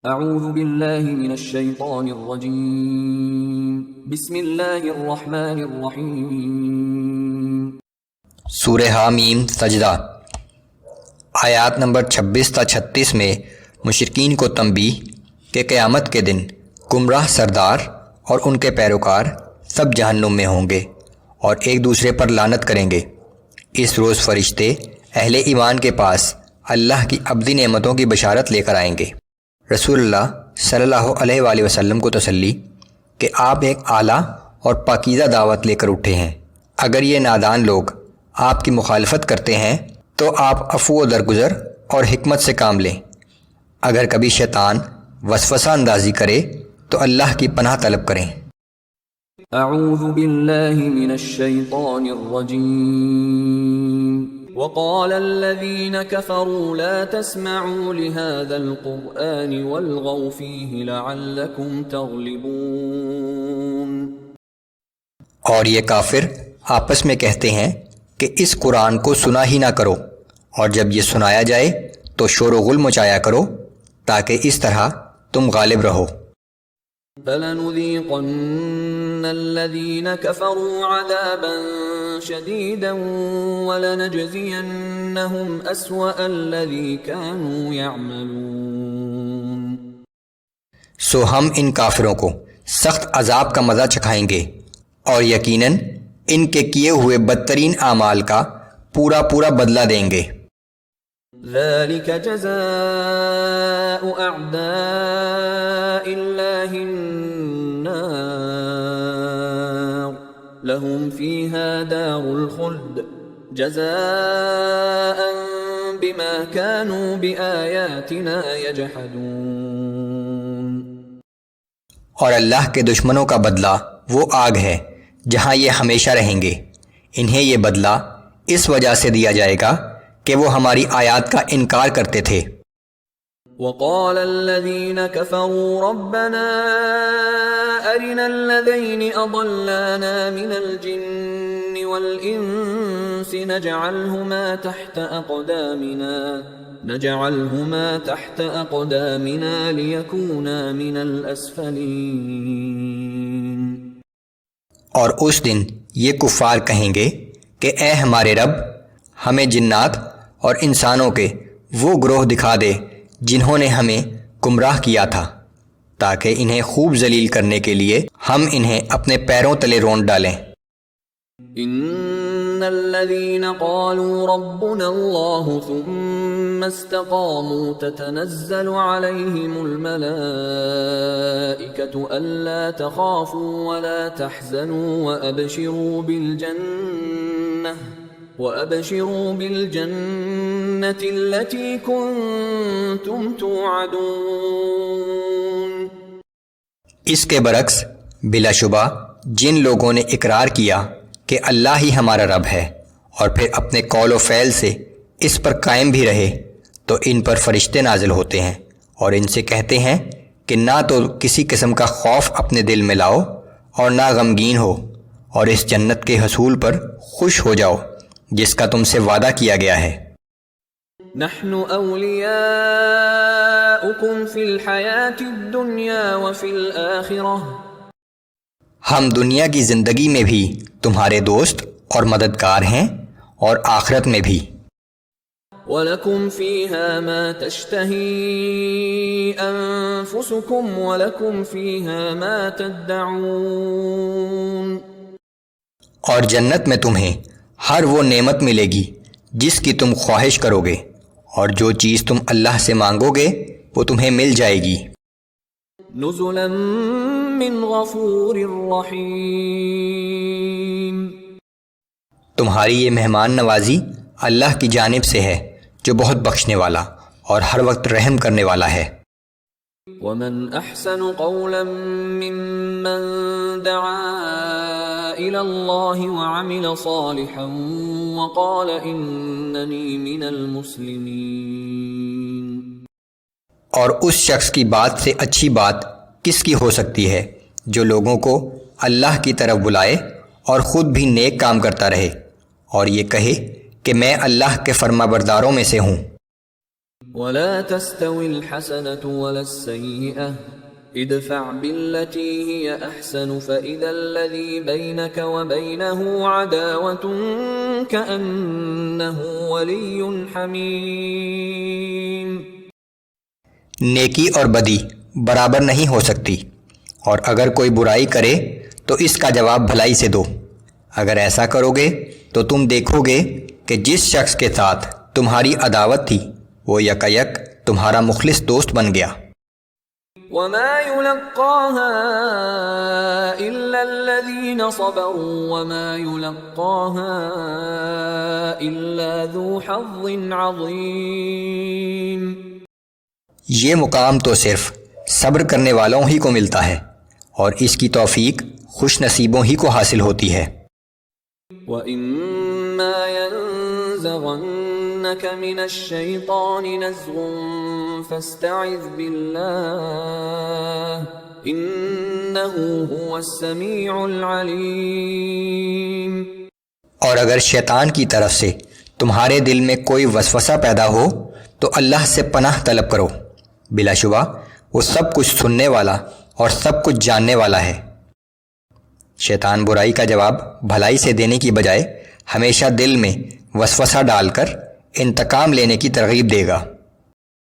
اعوذ باللہ من الشیطان الرجیم بسم اللہ الرحمن الرحیم۔ سورہ حامیم سجدہ آیات نمبر 26 تا 36 میں مشرکین کو تنبیہ کہ قیامت کے دن گمراہ سردار اور ان کے پیروکار سب جہنم میں ہوں گے اور ایک دوسرے پر لعنت کریں گے۔ اس روز فرشتے اہل ایمان کے پاس اللہ کی ابدی نعمتوں کی بشارت لے کر آئیں گے۔ رسول اللہ صلی اللہ علیہ وآلہ وسلم کو تسلی کہ آپ ایک اعلیٰ اور پاکیزہ دعوت لے کر اٹھے ہیں۔ اگر یہ نادان لوگ آپ کی مخالفت کرتے ہیں تو آپ عفو و درگزر اور حکمت سے کام لیں۔ اگر کبھی شیطان وسوسہ اندازی کرے تو اللہ کی پناہ طلب کریں۔ اعوذ باللہ من الشیطان الرجیم۔ وقال الذين كفروا لا تسمعوا لهذا القرآن والغوا فيه لعلكم تغلبون۔ اور یہ کافر آپس میں کہتے ہیں کہ اس قرآن کو سنا ہی نہ کرو، اور جب یہ سنایا جائے تو شور و غل مچایا کرو تاکہ اس طرح تم غالب رہو۔ فَلَنُذِيقَنَّ الَّذِينَ كَفَرُوا عَذَابًا شَدِيدًا وَلَنَجْزِيَنَّهُمْ أَسْوَأَ الَّذِي كَانُوا يَعْمَلُونَ۔ سو ہم ان کافروں کو سخت عذاب کا مزہ چکھائیں گے اور یقیناً ان کے کیے ہوئے بدترین اعمال کا پورا بدلہ دیں گے۔ ذَلِكَ جَزَاءُ أَعْدَاءِ اللَّهِ النَّارُ لَهُمْ فِيهَا دَارُ الْخُلْدِ جَزَاءً بِمَا كَانُوا بِآيَاتِنَا يَجْحَدُونَ۔ اور اللہ کے دشمنوں کا بدلہ وہ آگ ہے جہاں یہ ہمیشہ رہیں گے۔ انہیں یہ بدلہ اس وجہ سے دیا جائے گا کہ وہ ہماری آیات کا انکار کرتے تھے۔ وقال الذين كفروا ربنا أرنا الذين أضلانا من الجن والإنس نجعلهما تحت أقدامنا ليكونا من الأسفلين۔ اور اس دن یہ کفار کہیں گے کہ اے ہمارے رب، ہمیں جنات اور انسانوں کے وہ گروہ دکھا دے جنہوں نے ہمیں گمراہ کیا تھا، تاکہ انہیں خوب ذلیل کرنے کے لیے ہم انہیں اپنے پیروں تلے رونڈ ڈالیں۔ ان الذين قالوا ربنا الله ثم استقاموا تتنزل عليهم الملائكة ألا تخافوا ولا تحزنوا وأبشروا بالجنة التي كنتم توعدون۔ اس کے برعکس بلا شبہ جن لوگوں نے اقرار کیا کہ اللہ ہی ہمارا رب ہے اور پھر اپنے قول و فعل سے اس پر قائم بھی رہے، تو ان پر فرشتے نازل ہوتے ہیں اور ان سے کہتے ہیں کہ نہ تو کسی قسم کا خوف اپنے دل میں لاؤ اور نہ غمگین ہو، اور اس جنت کے حصول پر خوش ہو جاؤ جس کا تم سے وعدہ کیا گیا ہے۔ نحن اولیاؤکم فی الحیاة الدنیا وفی الآخرہ۔ ہم دنیا کی زندگی میں بھی تمہارے دوست اور مددگار ہیں اور آخرت میں بھی۔ وَلَكُمْ فِيهَا مَا تَشْتَهِي أَنفُسُكُمْ وَلَكُمْ فِيهَا مَا تَدَّعُونَ۔ اور جنت میں تمہیں ہر وہ نعمت ملے گی جس کی تم خواہش کرو گے، اور جو چیز تم اللہ سے مانگو گے وہ تمہیں مل جائے گی۔ نزلا من غفور رحیم۔ تمہاری یہ مہمان نوازی اللہ کی جانب سے ہے جو بہت بخشنے والا اور ہر وقت رحم کرنے والا ہے۔ ومن احسن قولا ممن دعا الى اللہ وعمل صالحا وقال اننی من المسلمین۔ اور اس شخص کی بات سے اچھی بات کس کی ہو سکتی ہے جو لوگوں کو اللہ کی طرف بلائے اور خود بھی نیک کام کرتا رہے اور یہ کہے کہ میں اللہ کے فرما برداروں میں سے ہوں۔ ولا تستوي الحسنة ولا السيئة ادفع بالتي هي أحسن فإذا الذي بينك وبينه عداوة كأنه ولي حميم. نیکی اور بدی برابر نہیں ہو سکتی، اور اگر کوئی برائی کرے تو اس کا جواب بھلائی سے دو. اگر ایسا کرو گے تو تم دیکھو گے کہ جس شخص کے ساتھ تمہاری عداوت تھی وہ یکایک تمہارا مخلص دوست بن گیا. وما يلقاها إلا الذين صبروا وما يلقاها إلا ذو حظ عظيم. یہ مقام تو صرف صبر کرنے والوں ہی کو ملتا ہے، اور اس کی توفیق خوش نصیبوں ہی کو حاصل ہوتی ہے. وَإِمَّا يَنزَغَنَّكَ مِنَ الشَّيْطَانِ نَزْغٌ فَاسْتَعِذْ بِاللَّهِ إِنَّهُ هُوَ السَّمِيعُ الْعَلِيمُ. اور اگر شیطان کی طرف سے تمہارے دل میں کوئی وسوسہ پیدا ہو تو اللہ سے پناہ طلب کرو، بلا شبہ وہ سب کچھ سننے والا اور سب کچھ جاننے والا ہے. شیطان برائی کا جواب بھلائی سے دینے کی بجائے ہمیشہ دل میں وسوسہ ڈال کر انتقام لینے کی ترغیب دے گا.